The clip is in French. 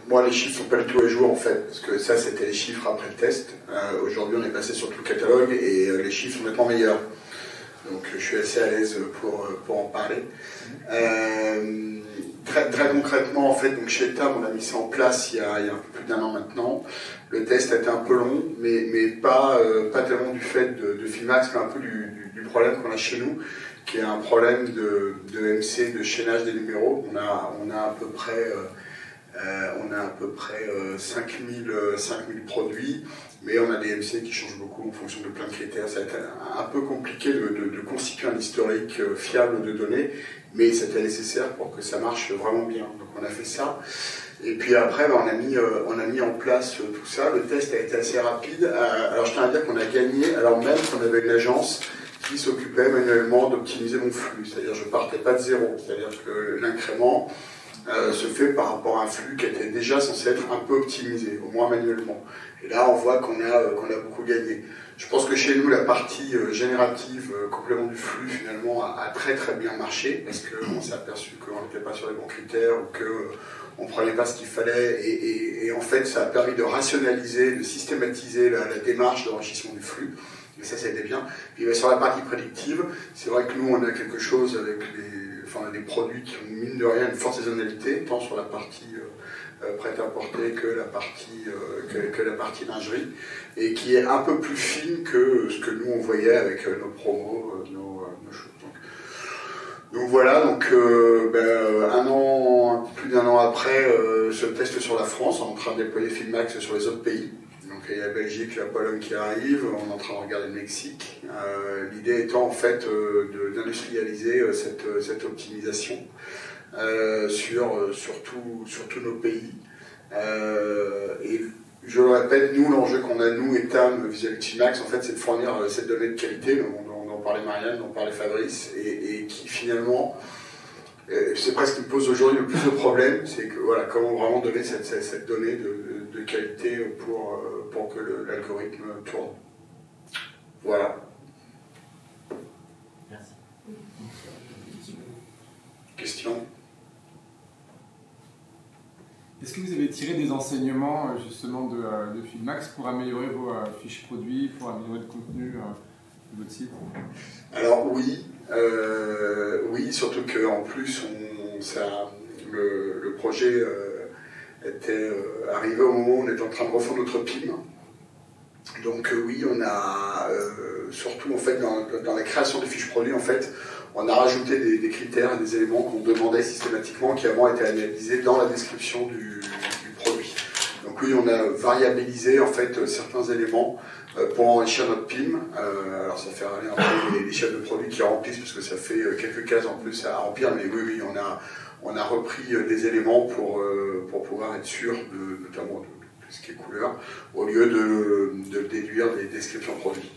moi, les chiffres sont pas du tout à jour en fait, parce que ça, c'était les chiffres après le test. Aujourd'hui, on est passé sur tout le catalogue et les chiffres sont nettement meilleurs. Donc, je suis assez à l'aise pour en parler. Très concrètement, en fait, donc chez Etam, on a mis ça en place il y a un peu plus d'1 an maintenant. Le test a été un peu long, mais pas tellement du fait de Filmax, mais un peu du problème qu'on a chez nous, qui est un problème de MC, de chaînage des numéros. On a à peu près 5000 produits, mais on a des MC qui changent beaucoup en fonction de plein de critères. Ça a été un peu compliqué de constituer un historique fiable de données, mais c'était nécessaire pour que ça marche vraiment bien. Donc on a fait ça. Et puis après, on a mis en place tout ça. Le test a été assez rapide. Alors je tiens à dire qu'on a gagné, alors même qu'on avait une agence qui s'occupait manuellement d'optimiser mon flux. C'est-à-dire je partais pas de zéro. C'est-à-dire que l'incrément se fait par rapport à un flux qui était déjà censé être un peu optimisé, au moins manuellement. Et là, on voit qu'on a beaucoup gagné. Je pense que chez nous, la partie générative, complément du flux, finalement, a très très bien marché, parce qu'on s'est aperçu qu'on n'était pas sur les bons critères, ou qu'on ne prenait pas ce qu'il fallait, et en fait, ça a permis de rationaliser, de systématiser la démarche d'enrichissement du flux. Et ça a été bien. Puis sur la partie prédictive, c'est vrai que nous, on a quelque chose avec on a des produits qui ont, mine de rien, une forte saisonnalité, tant sur la partie prêt-à-porter que la partie lingerie, et qui est un peu plus fine que ce que nous on voyait avec nos promos, nos choses. Donc voilà, plus d'1 an après ce test sur la France, on est en train de déployer Filmax sur les autres pays. Donc il y a la Belgique, la Pologne qui arrive, on est en train de regarder le Mexique. L'idée étant en fait d'industrialiser cette optimisation sur tous nos pays. Et je le répète, nous, l'enjeu qu'on a, nous, Etam, vis-à-vis de Filmax, en fait, c'est de fournir cette donnée de qualité, dont parlait Marianne, dont parlait Fabrice, et qui finalement, c'est presque ce qui pose aujourd'hui le plus de problèmes, c'est que voilà, comment vraiment donner cette donnée de qualité pour que l'algorithme tourne. Voilà. Merci. Question? Est-ce que vous avez tiré des enseignements justement de Filmax pour améliorer vos fiches produits, pour améliorer le contenu de votre site? Alors oui, surtout qu'en plus le projet était arrivé au moment où on était en train de refondre notre PIM. Donc oui, on a surtout en fait dans la création des fiches produits, en fait, on a rajouté des critères et des éléments qu'on demandait systématiquement, qui avant étaient analysés dans la description du produit. Donc oui, on a variabilisé en fait certains éléments pour enrichir notre PIM. Alors ça fait aller un peu les chefs de produits qui remplissent, parce que ça fait quelques cases en plus à remplir, mais oui, on a repris des éléments pour pouvoir être sûr notamment de ce qui est couleur, au lieu de déduire des descriptions produits.